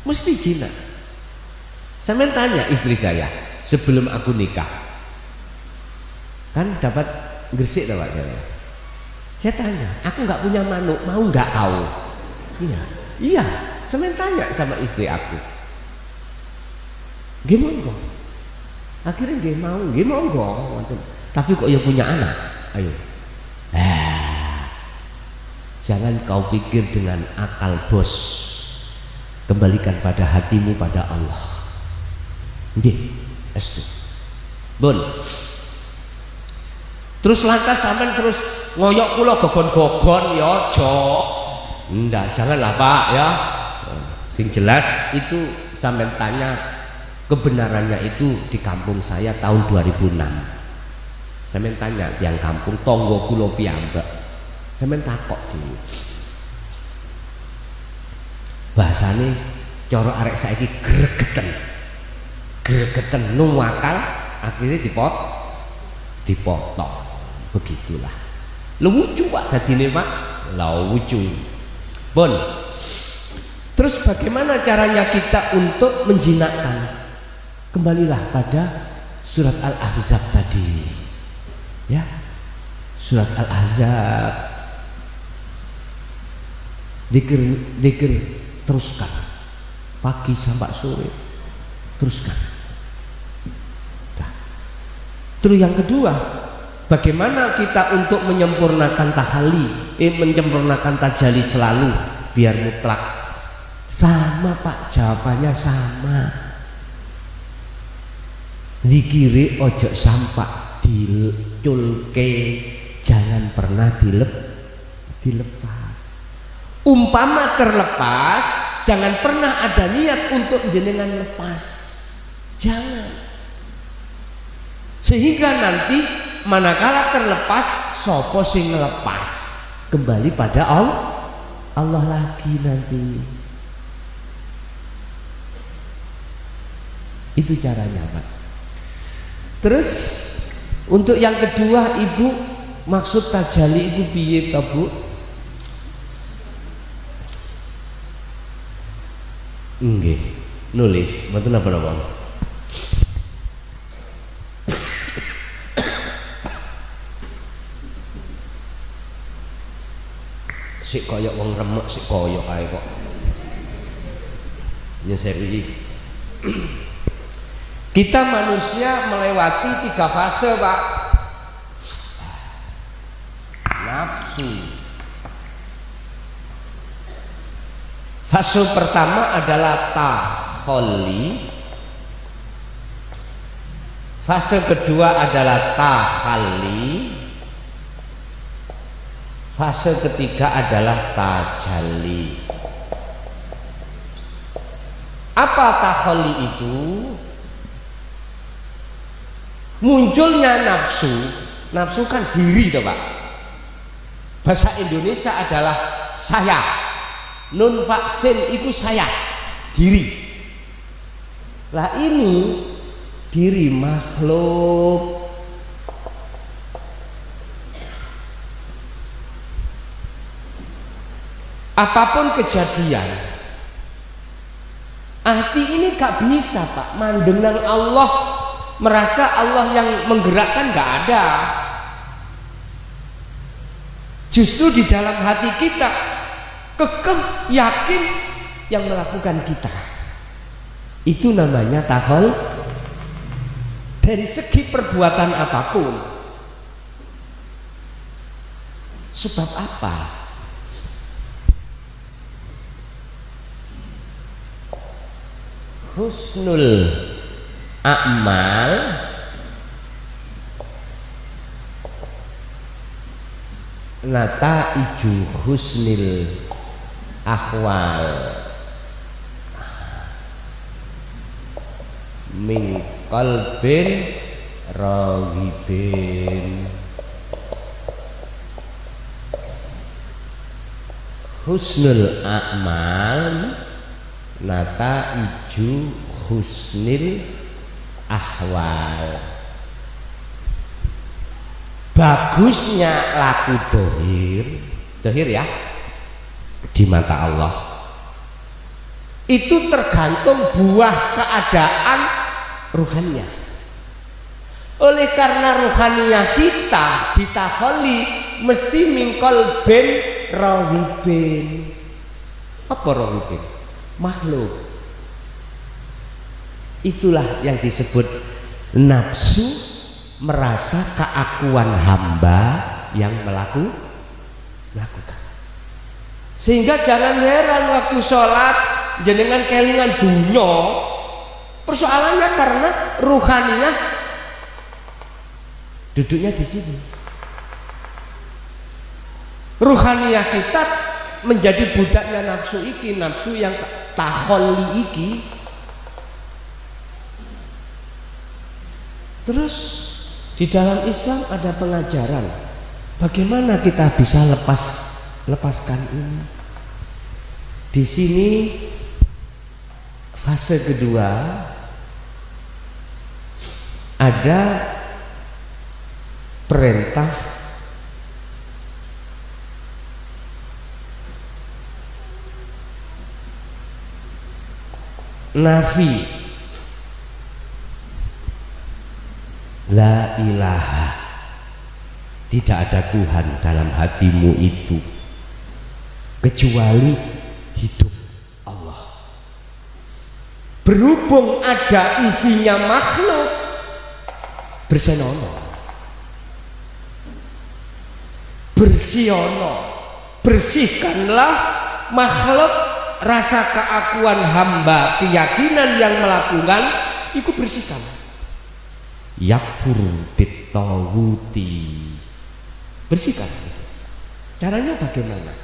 Speaker 1: mesti jina. Saya tanya istri saya sebelum aku nikah, kan dapat Gresik tahu saya tanya, aku nggak punya manuk, mau nggak kau? Iya. Saya tanya sama istri aku, gimana? Akhirnya dia mau, tapi kok ya punya anak? Ayo, jangan kau pikir dengan akal bos, kembalikan pada hatimu pada Allah. Nggih, estu. Bun. Terus lantas sampean terus ngoyok kula gogon-gogon ya aja. Ndak, janganlah Pak ya. Sing jelas itu sampean tanya kebenarannya itu di kampung saya tahun 2006. Sampean tanya tiang kampung tonggo kula piyambak. Sampean takok dulu. Bahasane cara arek saiki gregeten nuwakal akhirnya dipotong. Begitulah. Lucu Pak dadine Pak. Lucu. Bon. Terus bagaimana caranya kita untuk menjinakkan? Kembalilah pada surat Al-Ahzab tadi. Ya. Surat Al-Ahzab. Dzikir teruskan. Pagi sampai sore. Teruskan. Dah. Terus yang kedua, bagaimana kita untuk menyempurnakan tahalli, menyempurnakan tajalli selalu biar mutlak? Sama Pak, jawabannya sama. Zikire ojo sampak diculke, jangan pernah dilepas. Umpama terlepas, jangan pernah ada niat untuk jenengan lepas. Jangan. Sehingga nanti manakala terlepas, sopo sing ngelepas, kembali pada Allah lagi nanti. Itu caranya Pak. Terus untuk yang kedua, Ibu, maksud tajalli itu piye ta Bu? Nggih, nulis mboten apa-apa. Sik koyok wong remek, sik koyok ae kok. Nyeseri. Kita manusia melewati 3 fase Pak. Nafsu. Fase pertama adalah takhalli. Fase kedua adalah tahalli. Fase ketiga adalah tajalli. Apa takhalli itu? Munculnya nafsu. Nafsu kan diri toh Pak. Bahasa Indonesia adalah saya. Nun faksin itu saya, diri. Lah ini diri makhluk. Apapun kejadian, hati ini gak bisa Pak mandeng nang Allah, merasa Allah yang menggerakkan gak ada. Justru di dalam hati kita kekeh yakin yang melakukan kita. Itu namanya takhal. Dari segi perbuatan apapun. Sebab apa? Husnul a'mal nataiju husnil ahwal min qalbin raghibin. Husnul a'mal nataiju husnil ahwal. Bagusnya laku dohir ya di mata Allah itu tergantung buah keadaan ruhaniyah. Oleh karena ruhaniyah kita ditakhalli mesti mingkol ben rawibin. Apa rawibin? Makhluk. Itulah yang disebut nafsu, merasa keakuan hamba yang melakukan. Sehingga jangan heran waktu sholat jenengan kelingan dunyo. Persoalannya karena ruhaniyah duduknya di sini. Ruhaniyah kita menjadi budaknya nafsu iki, nafsu yang takhalli iki. Terus di dalam Islam ada pengajaran bagaimana kita bisa lepaskan ini. Di sini fase kedua ada perintah nafi, la ilaha, tidak ada Tuhan dalam hatimu itu kecuali hidup Allah. Berhubung ada isinya makhluk, bersenono, bersiono, bersihkanlah makhluk. Rasa keakuan hamba, keyakinan yang melakukan itu bersihkan. Yakfur bitawuti, bersihkan. Caranya bagaimana?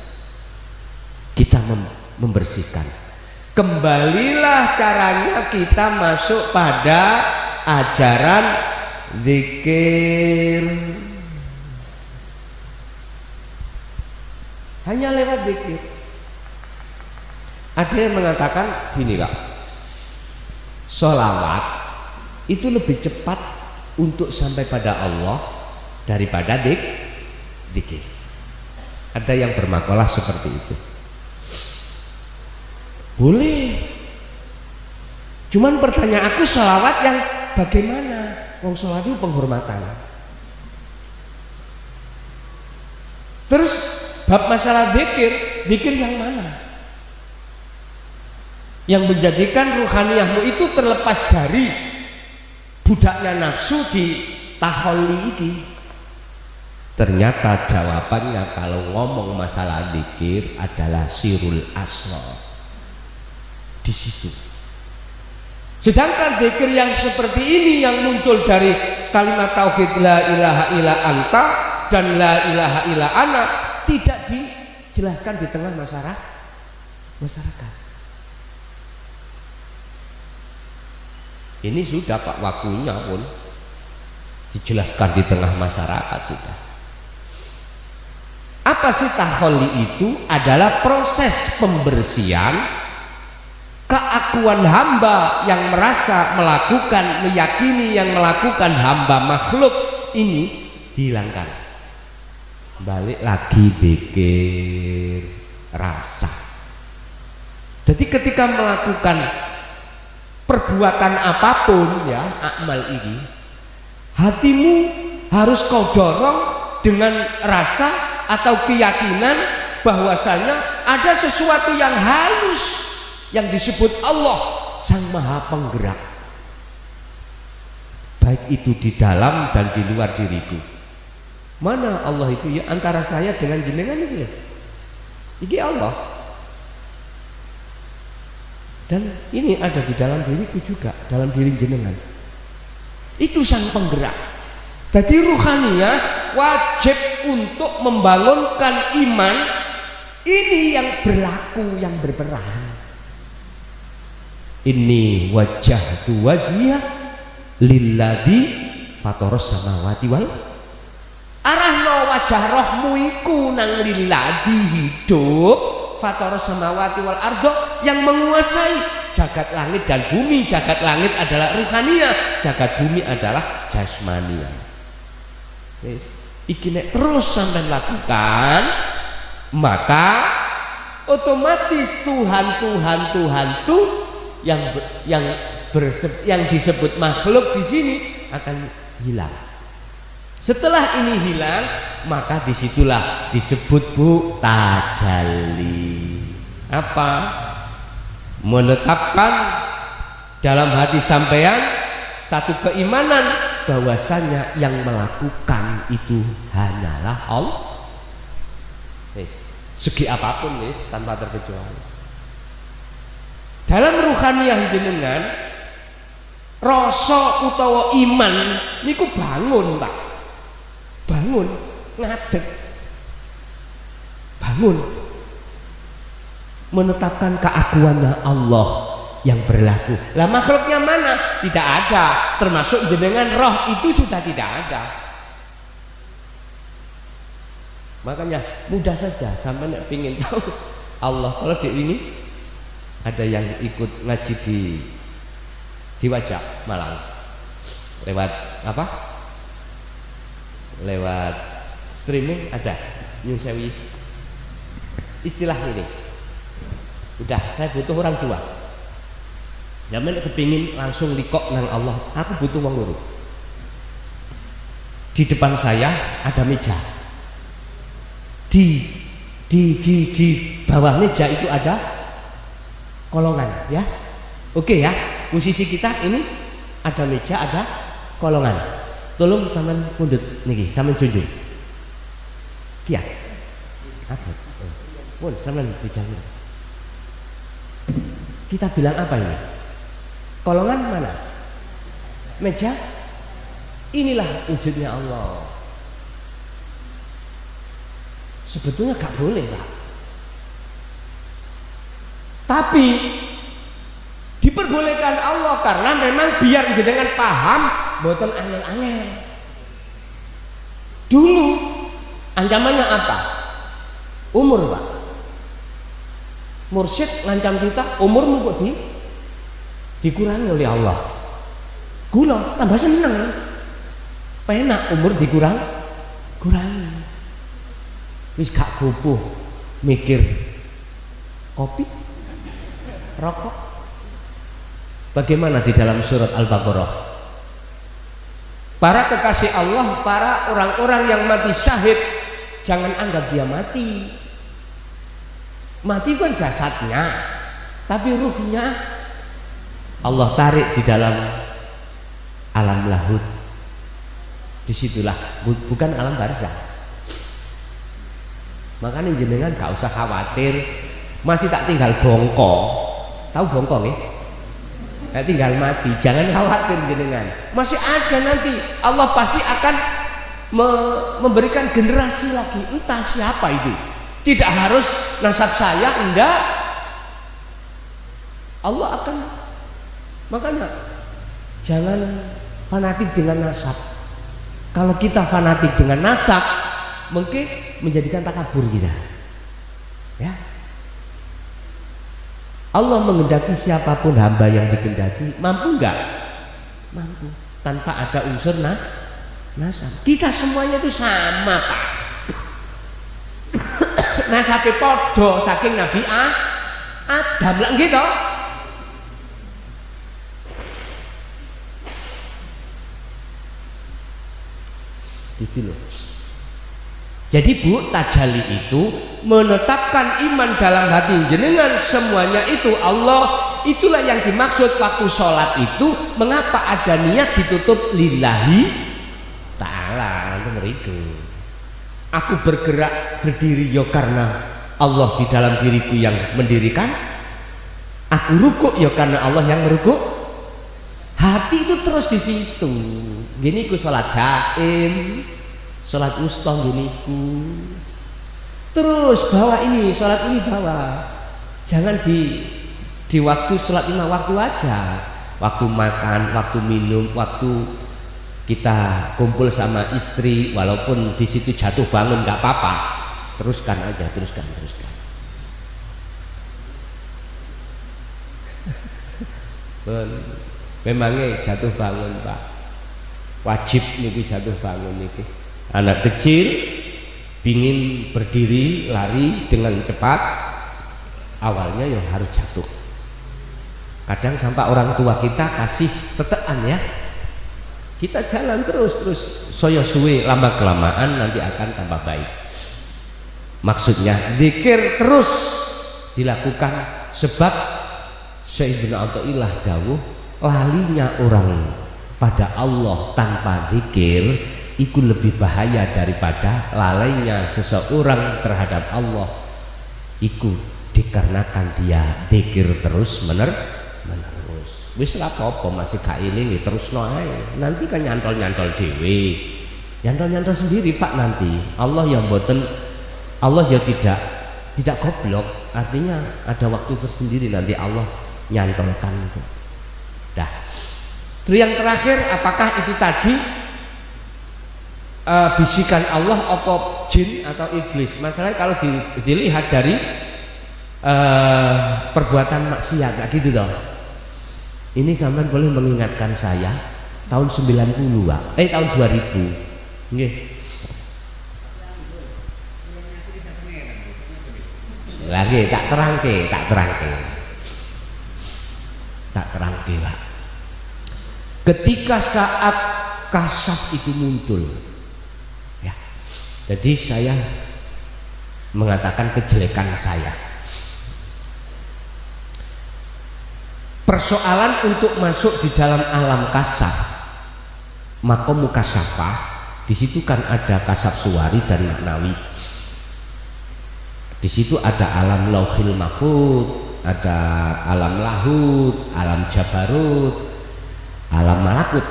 Speaker 1: Kita membersihkan. Kembalilah caranya kita masuk pada ajaran zikir. Hanya lewat zikir. Ada yang mengatakan gini Pak, sholawat itu lebih cepat untuk sampai pada Allah daripada zikir. Ada yang bermakalah seperti itu. Boleh. Cuman pertanyaan aku, sholawat yang bagaimana? Wong sholawat itu penghormatan. Terus bab masalah zikir yang mana? Yang menjadikan ruhaniyahmu itu terlepas dari budaknya nafsu di takhalli ini. Ternyata jawabannya kalau ngomong masalah zikir adalah sirul asrar. Di situ. Sedangkan zikir yang seperti ini yang muncul dari kalimat tauhid la ilaha illa anta dan la ilaha illa ana tidak dijelaskan di tengah masyarakat. Ini sudah Pak, waktunya pun dijelaskan di tengah masyarakat sudah. Apa sih taholli itu? Adalah proses pembersihan keakuan hamba yang merasa melakukan, meyakini yang melakukan hamba makhluk ini dihilangkan. Balik lagi pikir rasa. Jadi ketika melakukan perbuatan apapun ya, amal ini, hatimu harus kau dorong dengan rasa atau keyakinan bahwasanya ada sesuatu yang halus yang disebut Allah Sang Maha Penggerak, baik itu di dalam dan di luar diriku. Mana Allah itu? Ya antara saya dengan jenengan itu ya. Ini Allah. Dan ini ada di dalam diriku juga, dalam diri jenengan. Itu Sang Penggerak. Jadi ruhaniyah wajib untuk membangunkan iman ini yang berlaku, yang berperan. Ini wajjahtu wajhiya lilladzi fataras samawati wal arahno wajah rohmu iku nang lilladzi hidup fataras samawati wal ardo yang menguasai jagat langit dan bumi. Jagat langit adalah ruhaniyah, jagat bumi adalah jasmaniyah. Iki nek terus sampai lakukan, maka otomatis Tuhan tuh yang disebut makhluk di sini akan hilang. Setelah ini hilang, maka disitulah disebut tajalli. Apa? Menetapkan dalam hati sampean satu keimanan bahwasanya yang melakukan itu hanyalah Allah. Segi apapun tanpa terkecuali. Dalam ruhaniyah jenengan rasa utawa iman niku bangun, Pak. Bangun, ngadeg. Bangun. Menetapkan keakuannya Allah yang berlaku. Lah makhluknya mana? Tidak ada. Termasuk jenengan roh itu sudah tidak ada. Makanya mudah saja sampai nek pingin tahu Allah. Kalau di ini ada yang ikut ngaji di Wajak Malang lewat apa? Lewat streaming ada Nyun Sewi. Istilah ini udah saya butuh orang tua. Zaman kepingin langsung likok nang Allah, aku butuh wong loro. Di depan saya ada meja. Di bawah meja itu ada kolongan ya. Oke ya, musisi kita ini ada meja, ada kolongan. Tolong sampean pundut niki, sampean junjung. Kia. Apa? Pun sampean dijamin. Kita bilang apa ini? Kolongan mana? Meja? Inilah wujudnya Allah. Sebetulnya gak boleh, Pak. Tapi diperbolehkan Allah karena memang biar jenengan paham mboten angel-angel. Dulu ancamannya apa? Umur, Pak. Mursyid ngancam kita, umurmu kok dikurangi oleh Allah. Gula tambah seneng. Penak umur kurangi. Wis gak gopoh mikir kopi, rokok. Bagaimana di dalam surat Al-Baqarah? Para kekasih Allah, para orang-orang yang mati syahid, jangan anggap dia mati. Mati kan jasadnya, tapi ruhnya Allah tarik di dalam alam lahud. Disitulah, bukan alam barzah. Makanya jenengan gak usah khawatir, masih tak tinggal bongkok. Tahu bongkok ya? Tinggal mati, jangan khawatir jenengan. Masih ada nanti, Allah pasti akan memberikan generasi lagi, entah siapa itu. Tidak harus nasab saya, enggak. Allah akan, makanya jangan fanatik dengan nasab. Kalau kita fanatik dengan nasab, mungkin menjadikan takabur kita. Ya. Allah menghendaki siapapun hamba yang dikehendaki, mampu enggak? Mampu, tanpa ada unsur nasab. Kita semuanya itu sama, Pak. Nasabe podo saking Nabi Adam lah gitu. Gitu loh. Jadi Bu, tajalli itu menetapkan iman dalam hati jenengan, semuanya itu Allah. Itulah yang dimaksud waktu sholat itu. Mengapa ada niat ditutup lillahi ta'ala? Aku bergerak berdiri ya karena Allah di dalam diriku yang mendirikan. Aku rukuk ya karena Allah yang merukuk. Hati itu terus di situ. Gini ku sholat gaim, sholat wusta giniku. Terus bawa ini, sholat ini bawa. Jangan di waktu sholat 5 waktu aja. Waktu makan, waktu minum, waktu kita kumpul sama istri, walaupun di situ jatuh bangun nggak apa-apa. Teruskan aja, teruskan. Memangnya jatuh bangun, Pak. Wajib niki jatuh bangun niki. Anak kecil pingin berdiri lari dengan cepat, awalnya ya harus jatuh. Kadang sampai orang tua kita kasih tetean ya, kita jalan terus soyo suwe, lama kelamaan nanti akan tambah baik. Maksudnya zikir terus dilakukan, sebab Syekh Ibnu Athaillah dawuh, lalinya orang pada Allah tanpa zikir itu lebih bahaya daripada lalainya seseorang terhadap Allah itu dikarenakan dia zikir terus menerus. Wis lah apa masih gak ini terus ae. Nanti kan nyantol dewe. Nyantol sendiri Pak nanti. Allah yang boten, Allah ya tidak goblok. Artinya ada waktu tersendiri nanti Allah nyantolkan itu. Dah. Terus yang terakhir, apakah itu tadi bisikan Allah apa jin atau iblis? Masalahnya kalau dilihat dari perbuatan maksiat kayak gitu toh. Ini sampean boleh mengingatkan saya tahun 90 Pak. Tahun 2000. Nggih. Lagi tak terangke Pak. Ketika saat kasaf itu muncul, ya. Jadi saya mengatakan kejelekan saya. Persoalan untuk masuk di dalam alam kasaf, makom mukasyafah, di situ kan ada kasaf suwari dan maknawi. Di situ ada alam lauhil mahfud, ada alam lahut, alam jabarut, alam malakut.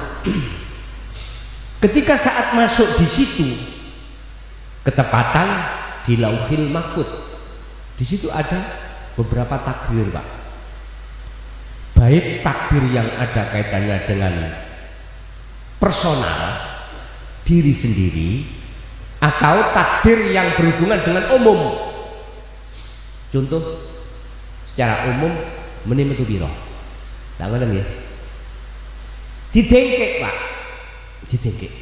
Speaker 1: Ketika saat masuk di situ, ketepatan di lauhil mahfud, di situ ada beberapa takdir Pak. Baik takdir yang ada kaitannya dengan personal diri sendiri, atau takdir yang berhubungan dengan umum. Contoh secara umum metu biro. Tak ngerti ya? Didengkek Pak, didengkek.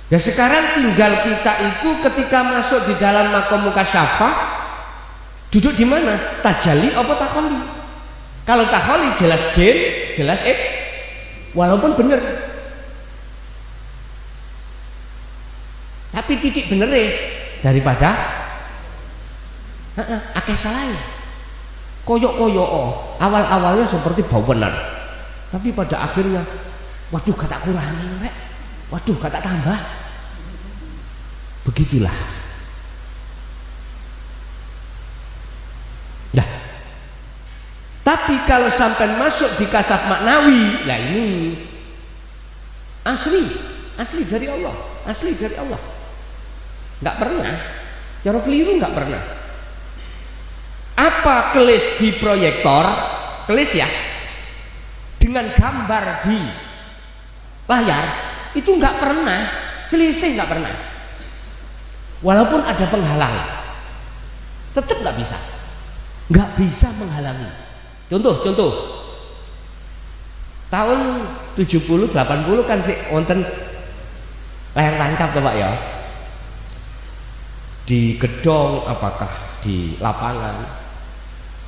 Speaker 1: Ya sekarang tinggal kita itu ketika masuk di dalam makom mukasyafah, duduk di mana? Tajalli apa takholi? Kalau takholi jelas jin, jelas walaupun bener, tapi titik bener daripada akeh salah. Koyok awal-awalnya seperti bawenan, tapi pada akhirnya waduh gak tak kurangi rek, waduh gak tak tambah. Begitulah. Nah, tapi kalau sampai masuk di kasaf maknawi, lah ini asli asli dari Allah, asli dari Allah. Nggak pernah, cara keliru nggak pernah. Apa kelis di proyektor, kelis ya, dengan gambar di layar itu nggak pernah, selisih nggak pernah. Walaupun ada penghalang, tetap nggak bisa menghalangi. Contoh, tahun 70-80 kan sih wonten layar tancap tuh Pak ya, di gedung apakah di lapangan.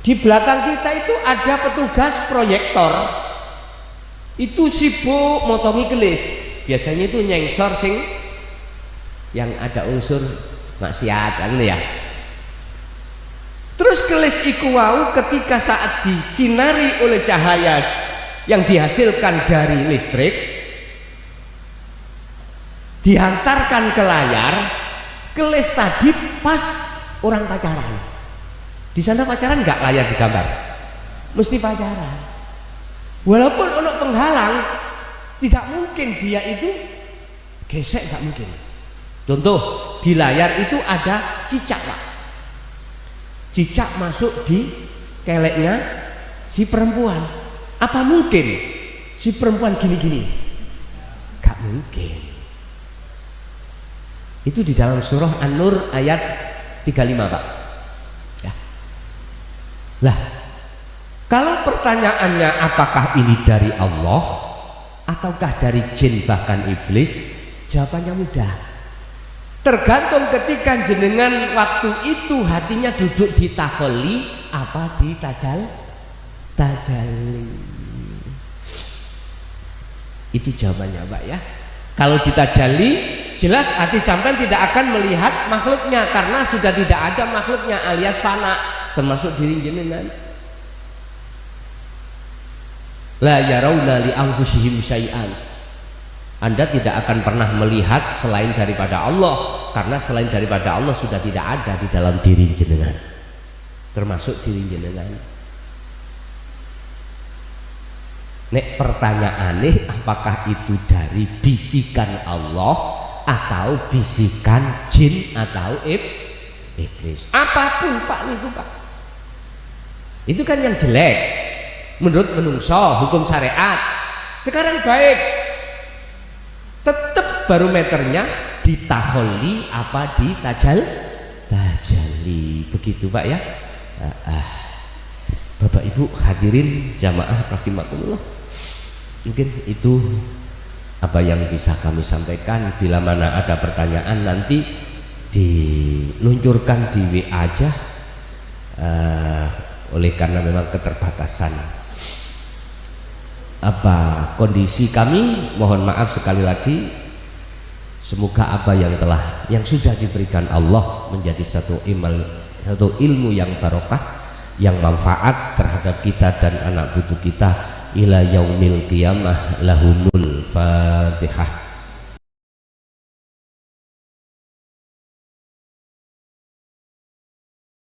Speaker 1: Di belakang kita itu ada petugas proyektor, itu sibuk motongi kelis. Biasanya itu nyengsor sing yang ada unsur maksiat kan ya. Terus kelis iku wau ketika saat disinari oleh cahaya yang dihasilkan dari listrik, dihantarkan ke layar, kelis tadi pas orang pacaran. Di sana pacaran nggak layar digambar, mesti pacaran. Walaupun ono penghalang, tidak mungkin dia itu gesek, nggak mungkin. Contoh, di layar itu ada cicak Pak, cicak masuk di keleknya si perempuan. Apa mungkin si perempuan gini-gini? Gak mungkin. Itu di dalam surah An-Nur ayat 35 Pak ya. Lah, kalau pertanyaannya apakah ini dari Allah ataukah dari jin bahkan iblis, jawabannya mudah. Tergantung ketika jenengan waktu itu hatinya duduk di takholi apa di tajalli. Itu jawabannya Pak ya. Kalau di tajalli jelas hati sampean tidak akan melihat makhluknya karena sudah tidak ada makhluknya alias fana, termasuk diri jenengan. La yarawna li anfusihim syai'an. Anda tidak akan pernah melihat selain daripada Allah, karena selain daripada Allah sudah tidak ada di dalam diri jenengan, termasuk diri jenengan. Nek pertanyaannya apakah itu dari bisikan Allah atau bisikan jin atau iblis, apapun Pak niku Pak, itu kan yang jelek menurut menungso hukum syariat. Sekarang baik, tetap barometernya di takholi apa di tajalli, begitu Pak ya. Bapak Ibu hadirin jamaah rahimakumullah, mungkin itu apa yang bisa kami sampaikan. Bila mana ada pertanyaan nanti diluncurkan di WA aja, oleh karena memang keterbatasan apa kondisi kami, mohon maaf sekali lagi. Semoga apa yang sudah diberikan Allah menjadi satu ilmu yang barokah, yang manfaat terhadap kita dan anak cucu kita ila yaumil qiyamah. Lahumul Fatihah.